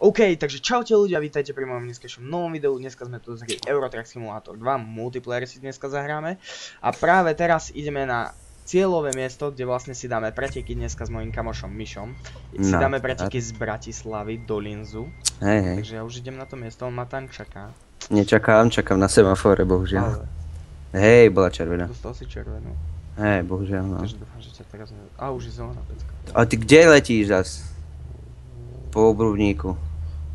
OK, takže čaute ľudia, vítajte pri mojom dneskajšom novom videu. Dneska sme tu z hry Euro Truck Simulator 2, multiplayer si dneska zahráme. A práve teraz ideme na cieľové miesto, kde vlastne si dáme preteky dneska s mojím kamošom Mišom. Si dáme preteky z Bratislavy do Linzu. Hej. Takže ja už idem na to miesto, on ma tam čaká. Nečakám, čakám na semafore, bohužiaľ. Hej, bola červená. Dostal si červenú. Hej, bohužiaľ, no. Takže dúfam, že ťa teraz ne... A už je zelená pecka. A ty kde letíš zas? Po obrubníku.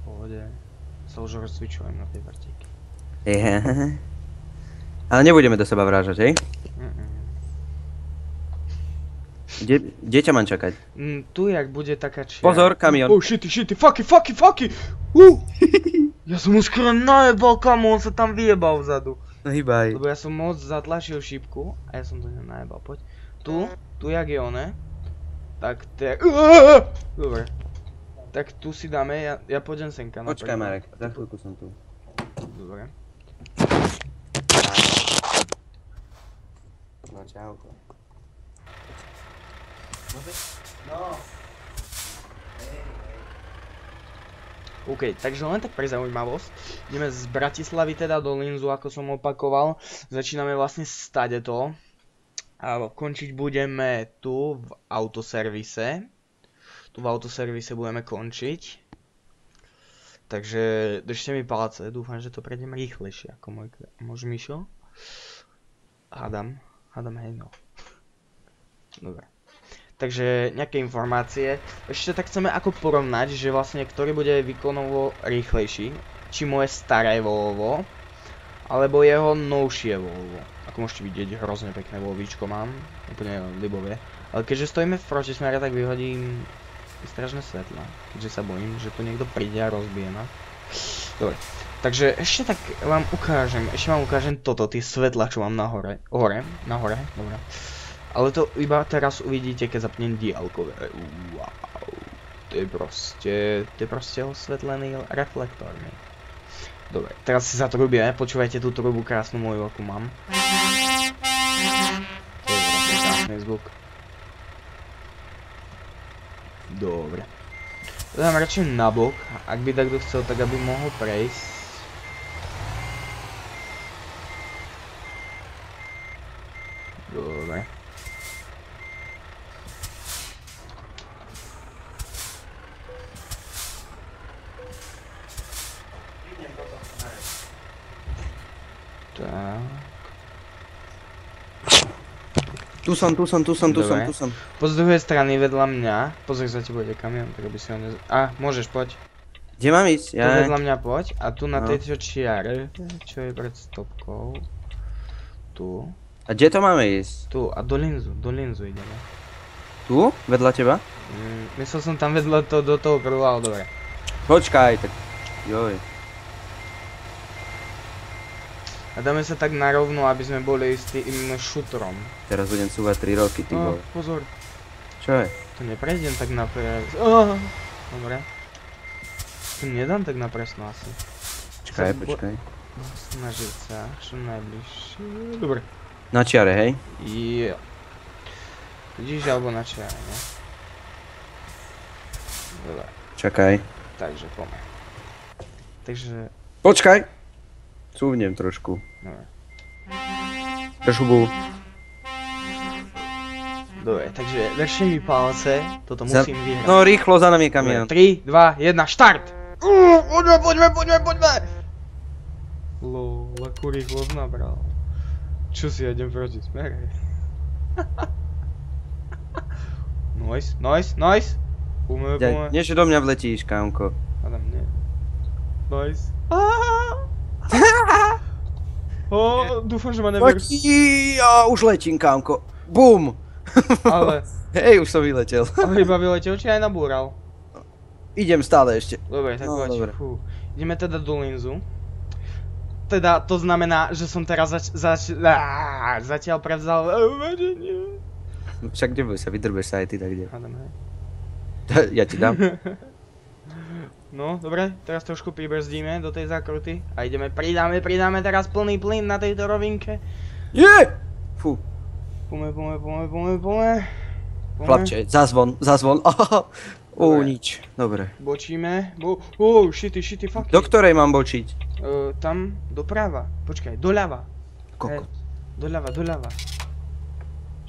Pohode. Sa už rozcvičujem na tej preteky. Ale nebudeme do seba vrážať, hej? Kde ťa mám čakať? Tu jak bude taká čiara. Pozor, kamión. Oh shity, fucky! Ja som mu skoro najebal, kamo, on sa tam vyjebal vzadu. No hýbaj. Lebo ja som moc zatlačil šípku a ja som do neho najebal, poď. Tu jak je one. Tak dobre. Tak tu si dáme, ja pôjdem senka. Počkaj Marek, za chvíľku som tu. Dobre. No čauko. No. OK, takže len tak pre zaujímavosť. Ideme z Bratislavy teda do Linzu, ako som opakoval. Začíname vlastne stadeto. A končiť budeme tu v autoservise. Tu v autoservise budeme končiť. Takže držte mi palce, dúfam, že to prejdem rýchlejšie ako môj Mišo. Hádam, hej no. Dobre. Takže nejaké informácie. Ešte tak chceme ako porovnať, že vlastne ktorý bude výkonovo rýchlejší. Či moje staré Volvo, alebo jeho novšie Volvo. Ako môžete vidieť, hrozne pekné Volvíčko mám. Úplne libové. Ale keďže stojíme v protismere, tak vyhodím strašné svetla. Keďže sa bojím, že tu niekto príde a rozbije nás. Dobre. Takže ešte tak vám ukážem toto, tie svetla, čo mám nahore. Nahore, dobre. Ale to iba teraz uvidíte, keď zapnem diaľkové. Wow. To je proste osvetlený reflektormi. Dobre, teraz si zatrubíme, počúvajte tú trubu krásnu moju, akú mám. To je vlastne krásny zvuk. Dobre. To dám radšej nabok, ak by takto chcel, tak aby mohol prejsť. Dobre. Tak. Tu som. Po z druhej strany vedľa mňa, pozor, za tebou ide kamión, tak aby si ho môžeš, poď. Kde mám ísť? Tu vedľa mňa poď a tu na tejto čiare, čo je pred stopkou. Tu. A kde to máme ísť? Tu a do Linzu ideme. Tu? Vedľa teba? Myslel som tam vedľa do toho prvú, ale dobre. Počkaj, tak joj. A dáme sa tak narovno, aby sme boli s tým šutrom. Teraz budem cúvať 3 roky, ty bol. Pozor. Čo je? To neprejdem tak na dobre. To nedám tak na presno asi. Počkaj. Snažiť sa, čo najbližšie. Dobre. Na čiare, hej? Jo. Vidíš, alebo na čiare, ne? Dobre. Čakaj. Takže poďme. Takže... Počkaj! Cúvnem trošku. Dobre. Trošku. Dobre, takže držte mi palce, toto musím vyhrať. No rýchlo, za nami je kamión. 3, 2, 1, štart! Poďme! Lol, akú rýchlosť nabral. Čo si ja idem proti smere? Nice! Poďme. Nie, že do mňa vletíš, kámko. Adam, nie. Nice. Dúfam, že ma never... Už letím, kámko. Bum! Ale... Hej, už som vyletel. Ale iba vyletel, či aj nabúral? Idem stále ešte. Dobre, tak poď. Ideme teda do Linzu. Teda to znamená, že som teraz zatiaľ prevzal vedenie. Však neboj sa, vydrbeš sa aj ty tak kde. Adam, hej. Ja ti dám. No, dobre, teraz trošku pribrzdíme do tej zákruty a ideme, pridáme teraz plný plyn na tejto rovinke. Fú. Poďme. Chlapče, zazvon. Dobre. Nič. Dobre. Bočíme. Shitty, fuck. Do ktorej mám bočiť? Tam, doprava. Počkaj, doľava. Kokot. Doľava.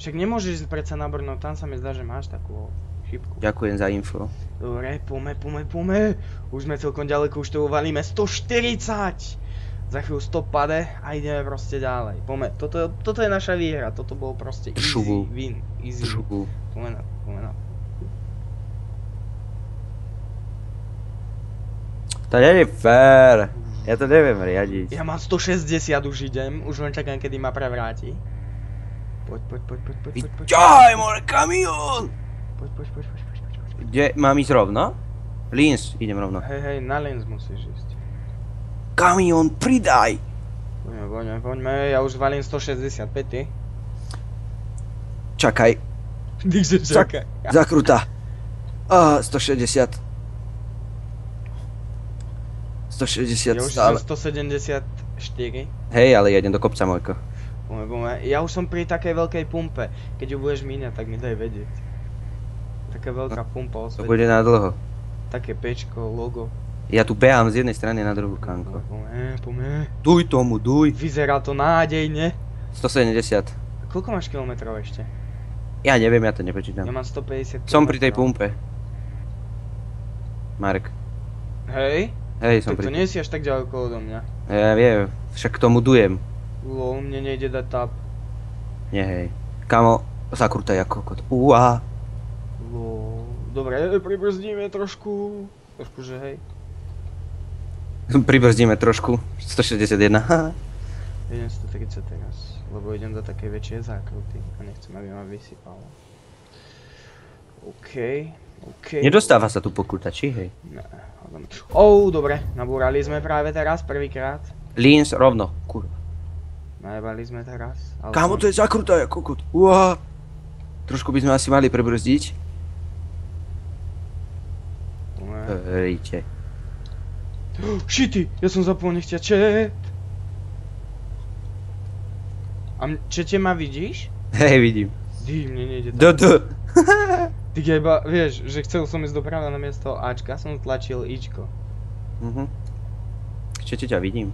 Však nemôžeš predsa nabrnúť, tam sa mi zdá, že máš takú šipku. Ďakujem za info. Dobre, poďme. Už sme celkom ďaleko, už to uvalíme 140! Za chvíľu 100 pade a ideme proste ďalej. Poďme, toto je naša výhra, toto bol proste easy win. Easy win. Poďme na. To nie je fér. Ja to neviem riadiť. Ja mám 160, už idem, už len čakám, kedy ma prevráti. Poď. Ťahaj, more kamión! Poď. Kde mám ísť rovno? Linz, idem rovno. Hej, na Linz musíš ísť. Kamión, pridaj! Poďme, ja už valím 165, ty. Čakaj. Díže, čakaj. Zakruta. 160. 160 Ja už stále. som 174. Hej, ale ja idem do kopca, Mojko. Poďme. Ja už som pri takej veľkej pumpe. Keď ju budeš míňať, tak mi daj vedieť. Taká veľká pumpa To osvetí. bude na dlho. Také pečko, logo. Ja tu behám z jednej strany na druhú, kanko. Poďme. Duj tomu, duj. Vyzerá to nádejne. 170. Koľko máš kilometrov ešte? Ja neviem, ja to Ja nepočítam. mám 150 Som pri tej kilometrov. pumpe. Marek. Hej? Hej, som Tak to pri... nie si až tak ďaleko odo mňa. Ja viem, však k tomu dujem. Lol, mne nejde dať tap. Nie, hej. Kamo, zakrutaj ako kokot. Uá. Lol. Dobre, pribrzdíme trošku. Trošku, že hej. Pribrzdíme trošku. 161. haha. Idem 130 teraz, lebo idem do takej väčšej zákruty a nechcem, aby ma vysypalo. OK. Nedostáva sa tu pokuta, či hej? Ne, dobre, nabúrali sme práve teraz, prvýkrát. Linz rovno, kurva. Najebali sme teraz. Ale Kámo, to je zakrutaj ako kokot. Uá. Trošku by sme asi mali prebrzdiť. Ríte. Shitty, ja som zapol nechťa chat. A čete ma vidíš? Hej, vidím. Mne nejde to. Ty iba, vieš, že chcel som ísť doprava na miesto Ačka, som tlačil Ičko. Čete ťa vidím.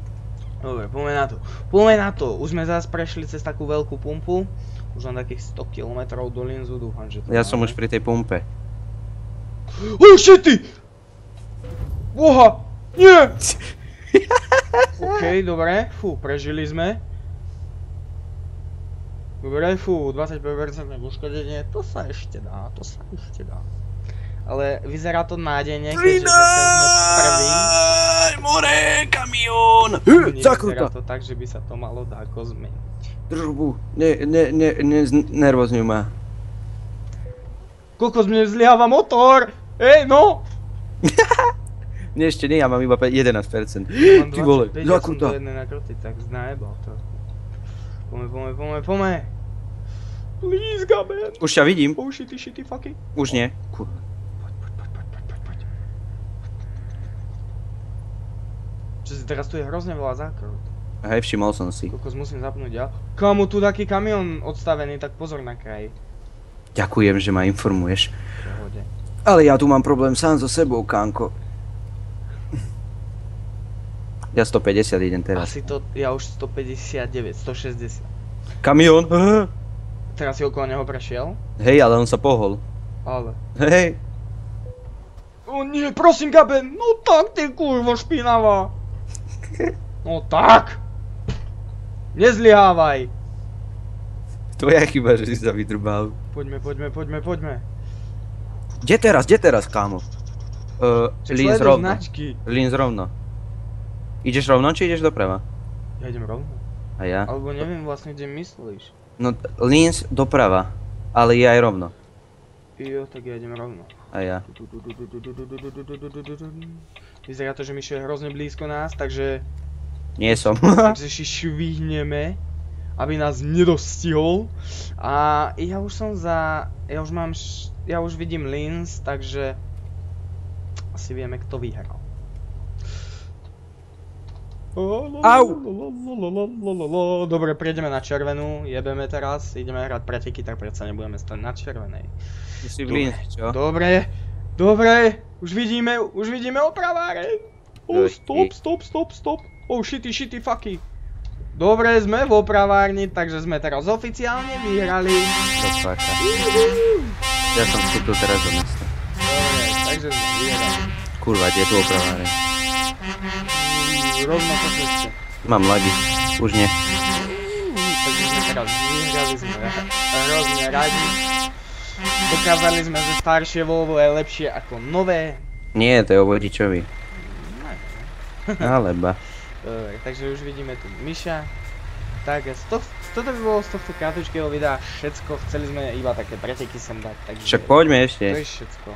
Dobre, poďme na to. Už sme zase prešli cez takú veľkú pumpu. Už len takých 100 km do Linzu, dúfam, že to Ja som už pri tej pumpe. Shitty! Boha! Nie! OK, dobre, prežili sme. Dobre, 25% uškodenie, to sa ešte dá. Ale vyzerá to nádejne, keďže zatiaľ sme prvý. More, kamión! Vyzerá to tak, že by sa to malo dáko zmeniť. Držbu, nervozňuj ma. Koľko z mne zlyháva motor? Ej, no! Mne ešte nie, ja mám iba 11%. Mám Ty vole, 25, ja som zakruta. do jednej nakruty, tak znajebal trochu. Poďme. Please, Gaben. Už ťa vidím. Oh, shitty, fucky. Už nie. Kurva. Poď. Teraz tu je hrozne veľa zákrut. Hej, všimol som si. Kokos, musím zapnúť ja. Kámo, tu taký kamión odstavený, tak pozor na kraj. Ďakujem, že ma informuješ. Pohode. Ale ja tu mám problém sám so sebou, kánko. Ja 150 idem teraz. Asi to, ja už 159, 160. Kamión. Teraz si okolo neho prešiel? Hej, ale on sa pohol. Ale. Hej. O nie, prosím, Gaben, no tak ty kurvo špinavá. No tak. Nezlyhávaj. Tvoja chyba, že si sa vydrbal. Poďme. Kde teraz, kámo? Linz rovno. Linz rovno. Ideš rovno, či ideš doprava? Ja idem rovno. A ja? Alebo neviem vlastne, kde myslíš. No, Linz doprava, ale je aj rovno. Jo, tak ja idem rovno. A ja. Vyzerá to, že Mišo je hrozne blízko nás, takže... Nie som. Takže si švihneme, aby nás nedostihol. A ja už som za... Ja už vidím Linz, takže... Asi vieme, kto vyhral. Au! Dobre, prejdeme na červenú, jebeme teraz, ideme hrať preteky, tak predsa nebudeme stať na červenej. Ty si v Linz, čo? Dobre, Dobre, už vidíme opraváreň. Oh, stop. Oh, shitty, fucky. Dobre, sme v opravárni, takže sme teraz oficiálne vyhrali. To faka. Ja som vstúpil teraz do mesta. Dobre, takže sme vyhrali. Kurva, kde je tu opraváreň? Rovno po ceste. Mám lagy, už nie. Takže sme teraz vyhrali, sme hrozne radi. Dokázali sme, že staršie Volvo je lepšie ako nové. Nie, to je o vodičovi. Alebo. Dobre, takže už vidíme tu Miša. Tak, toto by bolo z tohto krátkočkého videa všetko. Chceli sme iba také preteky sem dať, takže... Však poďme ešte. To je všetko.